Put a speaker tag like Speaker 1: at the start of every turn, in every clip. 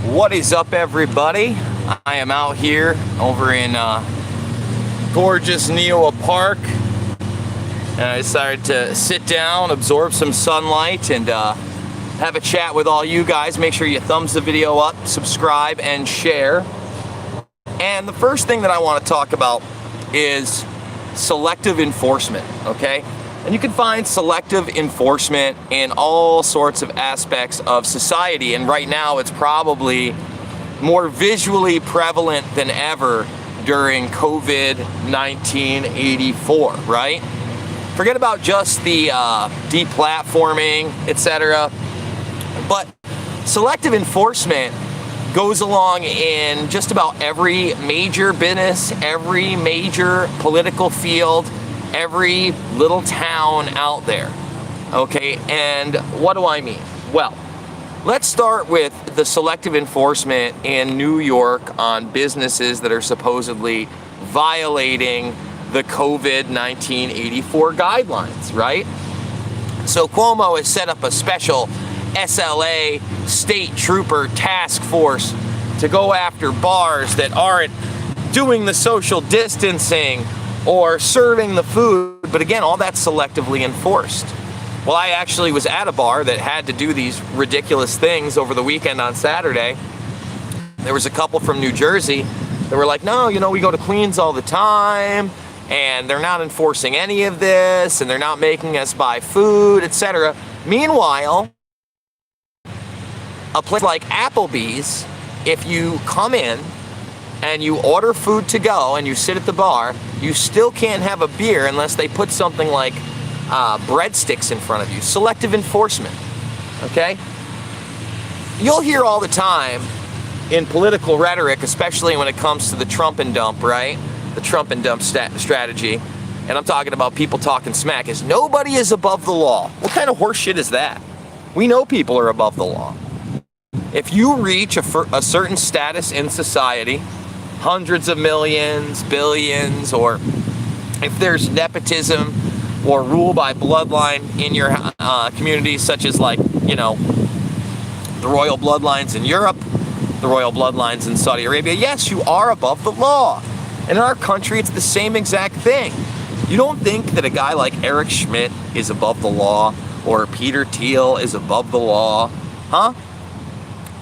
Speaker 1: What is up, everybody? I am out here over in gorgeous Neoa Park, and I decided to sit down, absorb some sunlight, and have a chat with all you guys. Make sure you thumbs the video up, subscribe, and share. And the first thing that I want to talk about is selective enforcement, okay? And you can find selective enforcement in all sorts of aspects of society, and right now it's probably more visually prevalent than ever during COVID-19 84, right? Forget about just the deplatforming, etc. But selective enforcement goes along in just about every major business, every major political field, every little town out there, okay? And what do I mean? Well, let's start with the selective enforcement in New York on businesses that are supposedly violating the COVID-19 84 guidelines, right? So Cuomo has set up a special SLA state trooper task force to go after bars that aren't doing the social distancing or serving the food, but again, all that's selectively enforced. Well, I actually was at a bar that had to do these ridiculous things over the weekend on Saturday. There was a couple from New Jersey that were like, no, you know, we go to Queens all the time, and they're not enforcing any of this, and they're not making us buy food, etc. Meanwhile, a place like Applebee's, if you come in and you order food to go and you sit at the bar, you still can't have a beer unless they put something like breadsticks in front of you. Selective enforcement, okay? You'll hear all the time in political rhetoric, especially when it comes to the Trump and dump, right? The Trump and dump strategy. And I'm talking about people talking smack, is nobody is above the law. What kind of horse shit is that? We know people are above the law. If you reach a certain status in society, hundreds of millions, billions, or if there's nepotism or rule by bloodline in your community, such as, like, you know, the royal bloodlines in Europe, the royal bloodlines in Saudi Arabia, yes, you are above the law. And in our country, it's the same exact thing. You don't think that a guy like Eric Schmidt is above the law, or Peter Thiel is above the law, huh?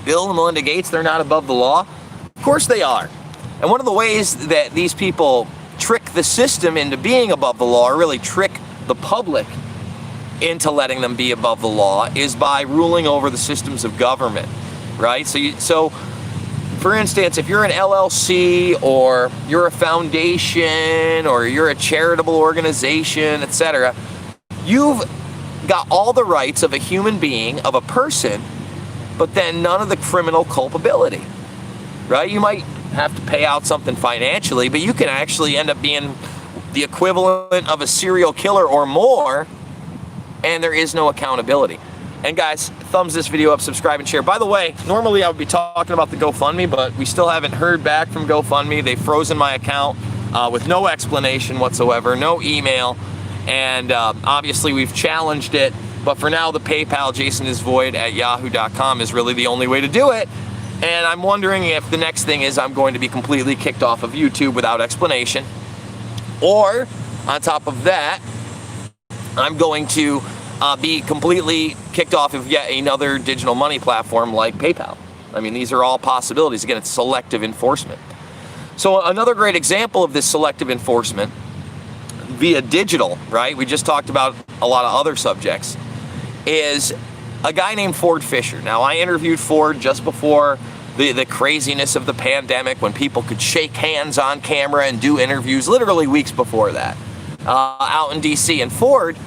Speaker 1: Bill and Melinda Gates, they're not above the law? Of course they are. And one of the ways that these people trick the system into being above the law, or really trick the public into letting them be above the law, is by ruling over the systems of government, right? So for instance, if you're an LLC, or you're a foundation, or you're a charitable organization, etc., you've got all the rights of a human being, of a person, but then none of the criminal culpability, right? You might have to pay out something financially, but you can actually end up being the equivalent of a serial killer or more, and there is no accountability. And guys, thumbs this video up, subscribe, and share. By the way, normally I would be talking about the GoFundMe, but we still haven't heard back from GoFundMe. They've frozen my account with no explanation whatsoever, no email, and obviously we've challenged it. But for now, the PayPal, jasonisvoid@yahoo.com, is really the only way to do it. And I'm wondering if the next thing is I'm going to be completely kicked off of YouTube without explanation. Or, on top of that, I'm going to be completely kicked off of yet another digital money platform like PayPal. I mean, these are all possibilities. Again, it's selective enforcement. So another great example of this selective enforcement via digital, right? We just talked about a lot of other subjects. Is a guy named Ford Fisher. Now, I interviewed Ford just before the craziness of the pandemic, when people could shake hands on camera and do interviews, literally weeks before that, out in DC. And Ford,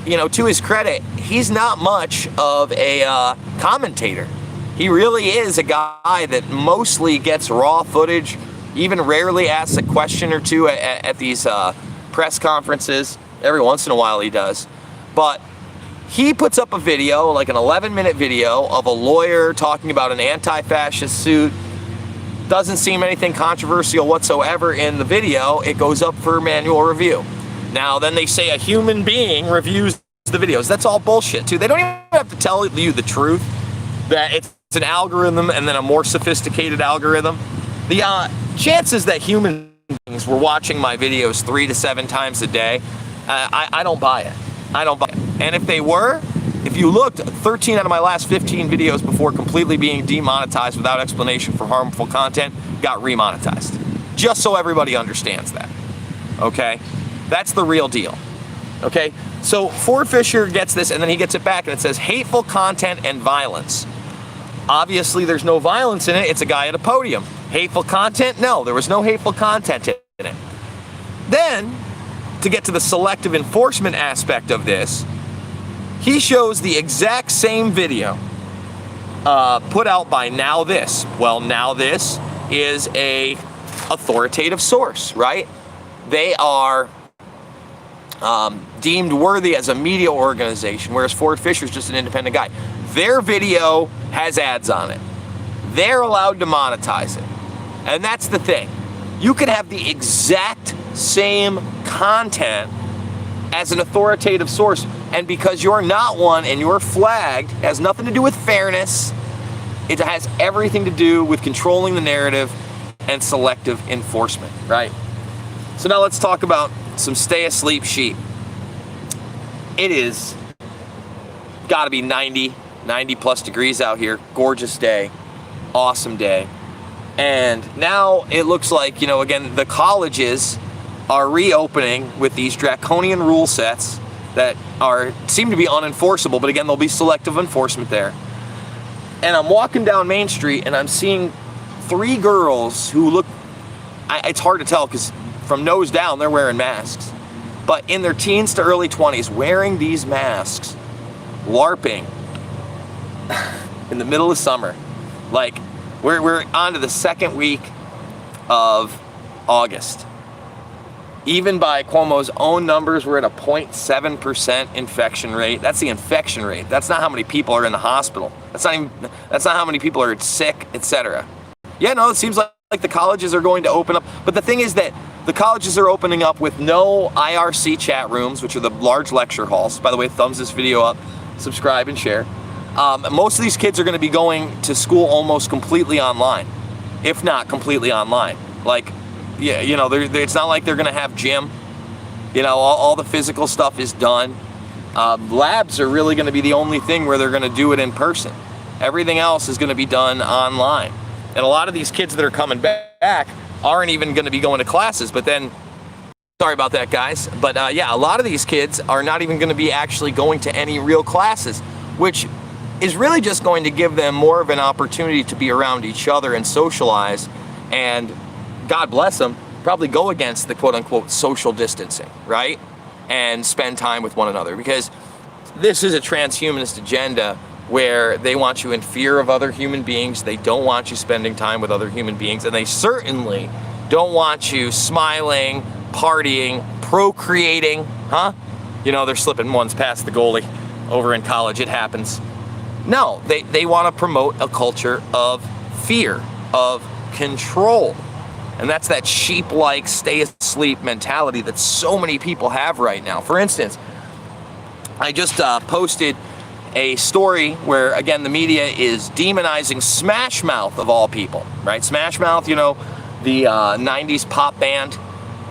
Speaker 1: you know, to his credit, he's not much of a commentator. He really is a guy that mostly gets raw footage, even rarely asks a question or two at these press conferences. Every once in a while he does. But he puts up a video, like an 11-minute video, of a lawyer talking about an anti-fascist suit. Doesn't seem anything controversial whatsoever in the video. It goes up for manual review. Now, then they say a human being reviews the videos. That's all bullshit, too. They don't even have to tell you the truth, that it's an algorithm and then a more sophisticated algorithm. The chances that human beings were watching my videos 3 to 7 times a day, I don't buy it. I don't buy it. And if they were, if you looked, 13 out of my last 15 videos before completely being demonetized without explanation for harmful content got remonetized. Just so everybody understands that. Okay? That's the real deal. Okay? So Ford Fisher gets this and then he gets it back and it says hateful content and violence. Obviously there's no violence in it. It's a guy at a podium. Hateful content? No, there was no hateful content in it. Then, to get to the selective enforcement aspect of this, he shows the exact same video put out by Now This. Well, Now This is a authoritative source, right? They are deemed worthy as a media organization, whereas Ford Fisher's just an independent guy. Their video has ads on it. They're allowed to monetize it. And that's the thing. You can have the exact same content as an authoritative source, and because you're not one and you're flagged, it has nothing to do with fairness. It has everything to do with controlling the narrative and selective enforcement, right? So now let's talk about some stay asleep sheep. It is got to be 90 plus degrees out here. Gorgeous day. Awesome day. And now it looks like, you know, again, the colleges are reopening with these draconian rule sets that seem to be unenforceable, but again, there'll be selective enforcement there. And I'm walking down Main Street and I'm seeing 3 girls who look, it's hard to tell because from nose down, they're wearing masks. But in their teens to early 20s, wearing these masks, LARPing in the middle of summer. Like, we're on to the 2nd week of August. Even by Cuomo's own numbers, we're at a 0.7% infection rate. That's the infection rate. That's not how many people are in the hospital. That's not how many people are sick, etc. Yeah, no, it seems like the colleges are going to open up. But the thing is that the colleges are opening up with no IRC chat rooms, which are the large lecture halls. By the way, thumbs this video up, subscribe, and share. Most of these kids are going to be going to school almost completely online, if not completely online. Like, yeah, you know, it's not like they're going to have gym. You know, all the physical stuff is done. Labs are really going to be the only thing where they're going to do it in person. Everything else is going to be done online. And a lot of these kids that are coming back aren't even going to be going to classes. But then, sorry about that, guys. But yeah, a lot of these kids are not even going to be actually going to any real classes, which is really just going to give them more of an opportunity to be around each other and socialize, and God bless them, probably go against the quote-unquote social distancing, right? And spend time with one another, because this is a transhumanist agenda where they want you in fear of other human beings. They don't want you spending time with other human beings, and they certainly don't want you smiling, partying, procreating, huh? You know, they're slipping ones past the goalie over in college. It happens. No, they want to promote a culture of fear, of control. And that's that sheep-like stay asleep mentality that so many people have right now. For instance, I just posted a story where, again, the media is demonizing Smash Mouth of all people, right? Smash Mouth, you know, the 90s pop band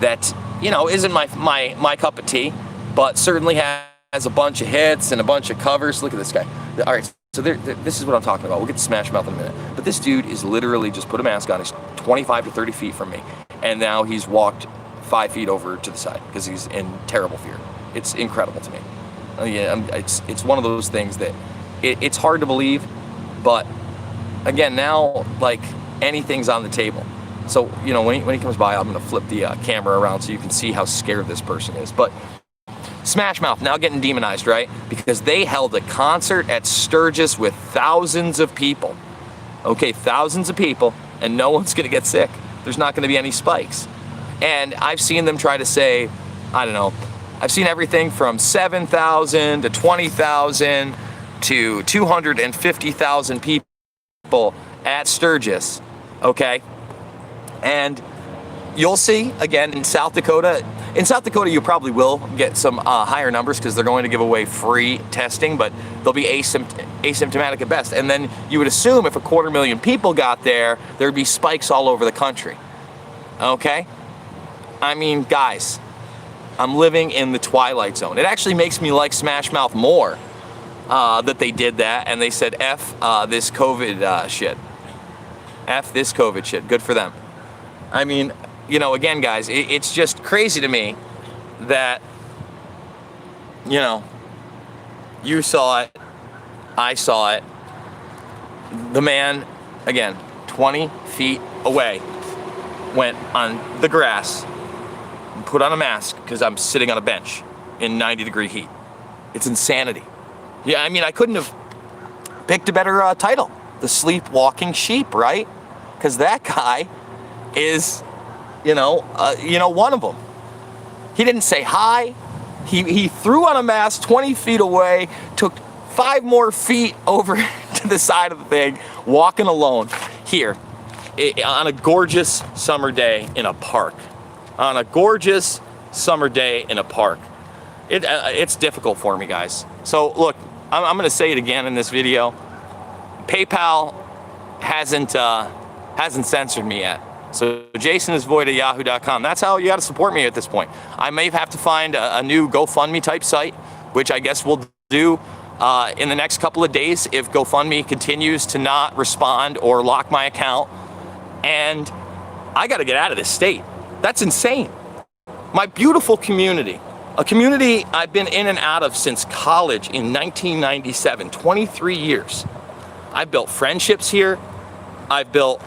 Speaker 1: that, you know, isn't my cup of tea, but certainly has a bunch of hits and a bunch of covers. Look at this guy. All right, so this is what I'm talking about. We'll get to Smash Mouth in a minute. But this dude is literally just put a mask on. He's 25 to 30 feet from me. And now he's walked 5 feet over to the side because he's in terrible fear. It's incredible to me. Yeah, it's one of those things that it's hard to believe. But again, now, like, anything's on the table. So, you know, when he comes by, I'm going to flip the camera around so you can see how scared this person is. But Smash Mouth now getting demonized, right? Because they held a concert at Sturgis with thousands of people. Okay, thousands of people, and no one's going to get sick. There's not going to be any spikes. And I've seen them try to say, I don't know, I've seen everything from 7,000 to 20,000 to 250,000 people at Sturgis, okay? And you'll see, again, in South Dakota, In South Dakota, you probably will get some higher numbers because they're going to give away free testing, but they'll be asymptomatic at best. And then you would assume if 250,000 people got there, there'd be spikes all over the country. Okay? I mean, guys, I'm living in the twilight zone. It actually makes me like Smash Mouth more that they did that and they said, F this COVID shit. F this COVID shit. Good for them. I mean, you know, again, guys, it's just crazy to me that, you know, you saw it, I saw it. The man, again, 20 feet away, went on the grass and put on a mask because I'm sitting on a bench in 90-degree heat. It's insanity. Yeah, I mean, I couldn't have picked a better title. The Sleepwalking Sheep, right? Because that guy is, you know, one of them. He didn't say hi. He threw on a mask 20 feet away, took 5 more feet over to the side of the thing, walking alone here on a gorgeous summer day in a park. On a gorgeous summer day in a park. It's difficult for me, guys. So look, I'm going to say it again in this video. PayPal hasn't censored me yet. So jasonIsvoid@yahoo.com. That's how you got to support me at this point. I may have to find a new GoFundMe type site, which I guess we'll do in the next couple of days if GoFundMe continues to not respond or lock my account. And I got to get out of this state. That's insane. My beautiful community, a community I've been in and out of since college in 1997, 23 years. I've built friendships here. I've built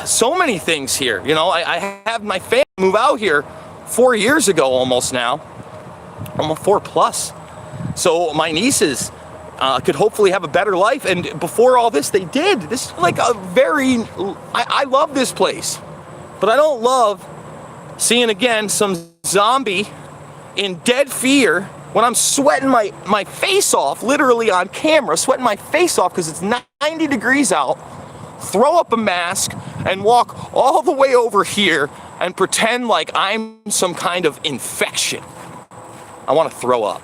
Speaker 1: so many things here. You know, I have my family move out here 4 years ago almost now. Almost 4+. So my nieces could hopefully have a better life. And before all this, they did. This is like a very, I love this place. But I don't love seeing again some zombie in dead fear when I'm sweating my face off, literally on camera, sweating my face off because it's 90 degrees out, throw up a mask and walk all the way over here and pretend like I'm some kind of infection. I want to throw up.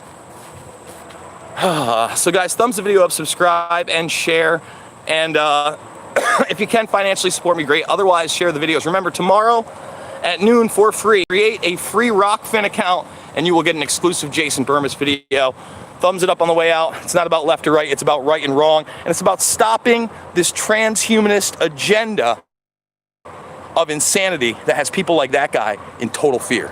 Speaker 1: So guys, thumbs the video up, subscribe and share. And if you can financially support me, great. Otherwise, share the videos. Remember, tomorrow at noon for free, create a free Rockfin account and you will get an exclusive Jason Burmis video. Thumbs it up on the way out. It's not about left or right, it's about right and wrong. And it's about stopping this transhumanist agenda of insanity that has people like that guy in total fear.